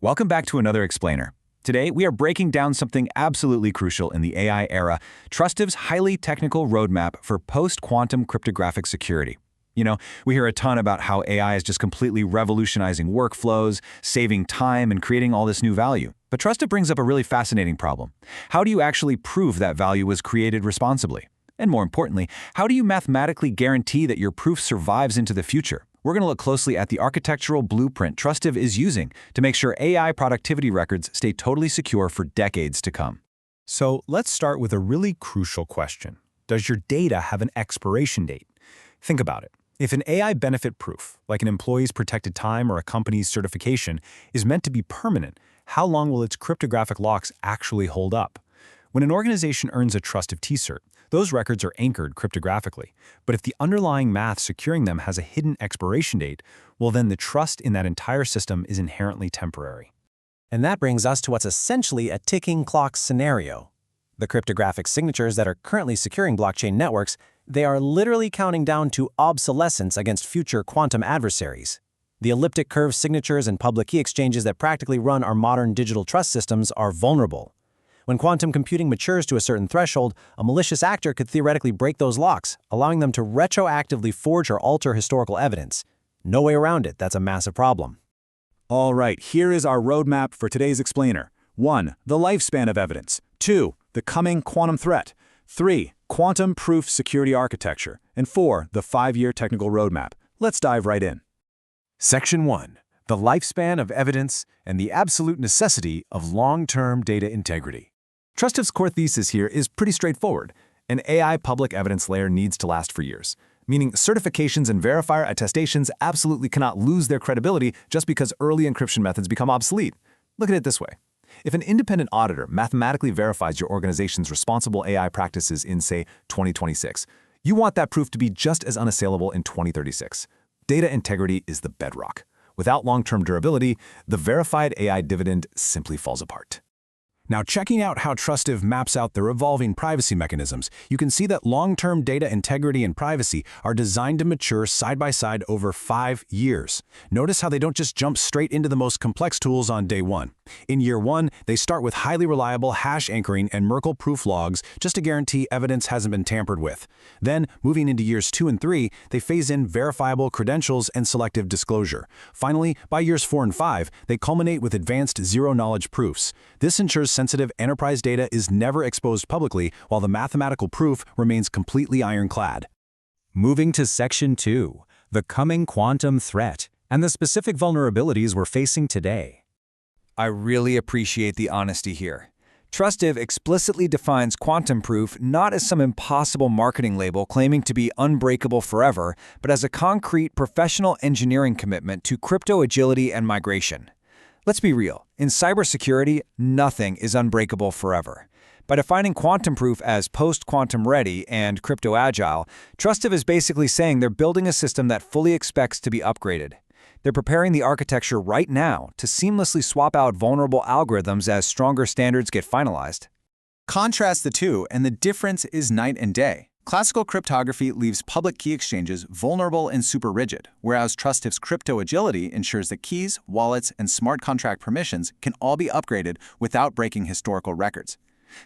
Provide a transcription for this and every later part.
Welcome back to another Explainer. Today, we are breaking down something absolutely crucial in the AI era, Trustive's highly technical roadmap for post-quantum cryptographic security. We hear a ton about how AI is just completely revolutionizing workflows, saving time, and creating all this new value. But Trustive brings up a really fascinating problem. How do you actually prove that value was created responsibly? And more importantly, how do you mathematically guarantee that your proof survives into the future? We're going to look closely at the architectural blueprint Trustive is using to make sure AI productivity records stay totally secure for decades to come. So let's start with a really crucial question. Does your data have an expiration date? Think about it. If an AI benefit proof, like an employee's protected time or a company's certification, is meant to be permanent, how long will its cryptographic locks actually hold up? When an organization earns a Trustive T-cert, those records are anchored cryptographically. But if the underlying math securing them has a hidden expiration date, well then the trust in that entire system is inherently temporary. And that brings us to what's essentially a ticking clock scenario. The cryptographic signatures that are currently securing blockchain networks, they are literally counting down to obsolescence against future quantum adversaries. The elliptic curve signatures and public key exchanges that practically run our modern digital trust systems are vulnerable. When quantum computing matures to a certain threshold, a malicious actor could theoretically break those locks, allowing them to retroactively forge or alter historical evidence. No way around it, that's a massive problem. All right, here is our roadmap for today's Explainer. 1. The lifespan of evidence. 2. The coming quantum threat. 3. Quantum proof security architecture. And 4. The 5-year technical roadmap. Let's dive right in. Section 1. The lifespan of evidence and the absolute necessity of long-term data integrity. Trustive's core thesis here is pretty straightforward. An AI public evidence layer needs to last for years, meaning certifications and verifier attestations absolutely cannot lose their credibility just because early encryption methods become obsolete. Look at it this way. If an independent auditor mathematically verifies your organization's responsible AI practices in, say, 2026, you want that proof to be just as unassailable in 2036. Data integrity is the bedrock. Without long-term durability, the verified AI dividend simply falls apart. Now, checking out how Trustive maps out their evolving privacy mechanisms, you can see that long-term data integrity and privacy are designed to mature side by side over 5 years. Notice how they don't just jump straight into the most complex tools on day 1. In year 1, they start with highly reliable hash anchoring and Merkle-proof logs just to guarantee evidence hasn't been tampered with. Then, moving into years 2 and 3, they phase in verifiable credentials and selective disclosure. Finally, by years 4 and 5, they culminate with advanced zero-knowledge proofs. This ensures sensitive enterprise data is never exposed publicly, while the mathematical proof remains completely ironclad. Moving to Section 2, the coming quantum threat and the specific vulnerabilities we're facing today. I really appreciate the honesty here. Trustive explicitly defines quantum proof not as some impossible marketing label claiming to be unbreakable forever, but as a concrete professional engineering commitment to crypto agility and migration. Let's be real. In cybersecurity, nothing is unbreakable forever. By defining quantum proof as post-quantum ready and crypto-agile, Trustive is basically saying they're building a system that fully expects to be upgraded. They're preparing the architecture right now to seamlessly swap out vulnerable algorithms as stronger standards get finalized. Contrast the two, and the difference is night and day. Classical cryptography leaves public key exchanges vulnerable and super rigid, whereas Trustive's crypto agility ensures that keys, wallets, and smart contract permissions can all be upgraded without breaking historical records.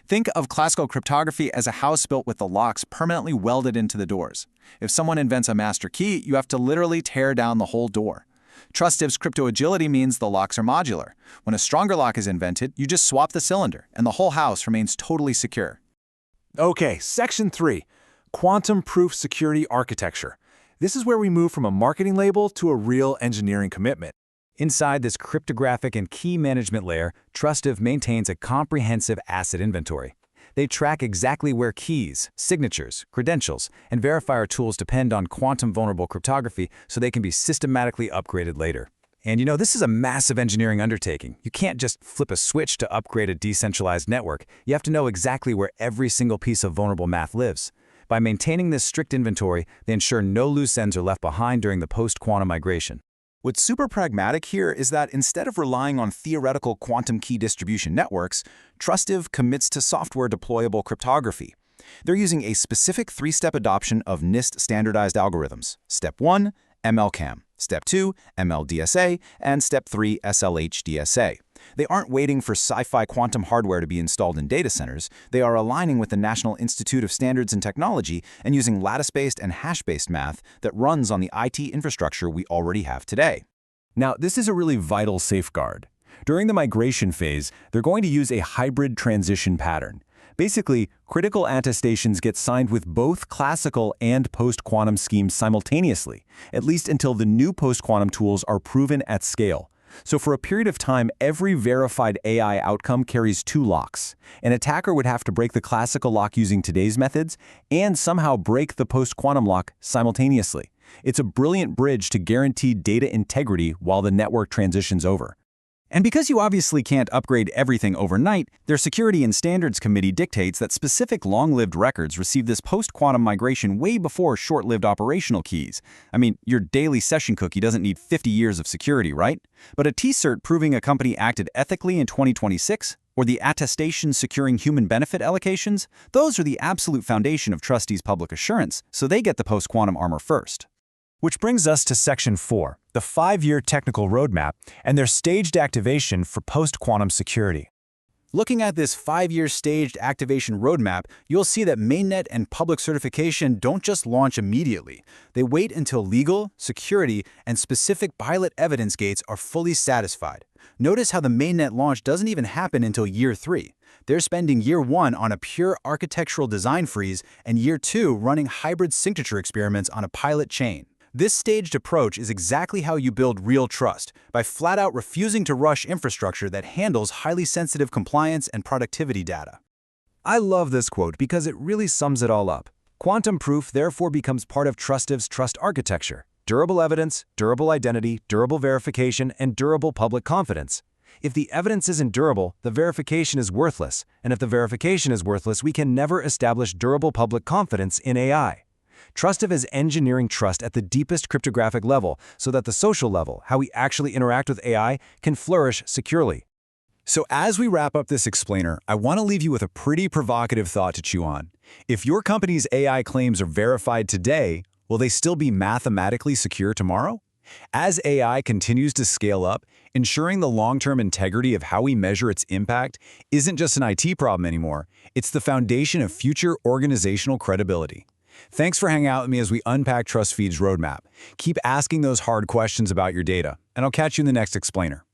Think of classical cryptography as a house built with the locks permanently welded into the doors. If someone invents a master key, you have to literally tear down the whole door. Trustive's crypto agility means the locks are modular. When a stronger lock is invented, you just swap the cylinder, and the whole house remains totally secure. Okay, Section 3. Quantum proof security architecture. This is where we move from a marketing label to a real engineering commitment. Inside this cryptographic and key management layer, Trustive maintains a comprehensive asset inventory. They track exactly where keys, signatures, credentials, and verifier tools depend on quantum-vulnerable cryptography so they can be systematically upgraded later. And this is a massive engineering undertaking. You can't just flip a switch to upgrade a decentralized network. You have to know exactly where every single piece of vulnerable math lives. By maintaining this strict inventory, they ensure no loose ends are left behind during the post-quantum migration. What's super pragmatic here is that instead of relying on theoretical quantum key distribution networks, Trustive commits to software deployable cryptography. They're using a specific 3-step adoption of NIST standardized algorithms. Step 1, MLCAM. Step 2, MLDSA, and Step 3, SLHDSA. They aren't waiting for sci-fi quantum hardware to be installed in data centers. They are aligning with the National Institute of Standards and Technology and using lattice-based and hash-based math that runs on the IT infrastructure we already have today. Now, this is a really vital safeguard. During the migration phase, they're going to use a hybrid transition pattern. Basically, critical attestations get signed with both classical and post-quantum schemes simultaneously, at least until the new post-quantum tools are proven at scale. So for a period of time, every verified AI outcome carries two locks. An attacker would have to break the classical lock using today's methods and somehow break the post-quantum lock simultaneously. It's a brilliant bridge to guarantee data integrity while the network transitions over. And because you obviously can't upgrade everything overnight, their Security and Standards Committee dictates that specific long-lived records receive this post-quantum migration way before short-lived operational keys. I mean, your daily session cookie doesn't need 50 years of security, right? But a T-cert proving a company acted ethically in 2026, or the attestation securing human benefit allocations, those are the absolute foundation of trustees' public assurance, so they get the post-quantum armor first. Which brings us to Section 4, the 5-year technical roadmap and their staged activation for post-quantum security. Looking at this 5-year staged activation roadmap, you'll see that mainnet and public certification don't just launch immediately. They wait until legal, security, and specific pilot evidence gates are fully satisfied. Notice how the mainnet launch doesn't even happen until year 3. They're spending year 1 on a pure architectural design freeze and year 2 running hybrid signature experiments on a pilot chain. This staged approach is exactly how you build real trust, by flat-out refusing to rush infrastructure that handles highly sensitive compliance and productivity data. I love this quote because it really sums it all up. Quantum proof therefore becomes part of Trustive's trust architecture. Durable evidence, durable identity, durable verification, and durable public confidence. If the evidence isn't durable, the verification is worthless, and if the verification is worthless, we can never establish durable public confidence in AI. Trustive is engineering trust at the deepest cryptographic level so that the social level, how we actually interact with AI, can flourish securely. So as we wrap up this explainer, I want to leave you with a pretty provocative thought to chew on. If your company's AI claims are verified today, will they still be mathematically secure tomorrow? As AI continues to scale up, ensuring the long-term integrity of how we measure its impact isn't just an IT problem anymore, it's the foundation of future organizational credibility. Thanks for hanging out with me as we unpack TrustFeed's roadmap. Keep asking those hard questions about your data, and I'll catch you in the next explainer.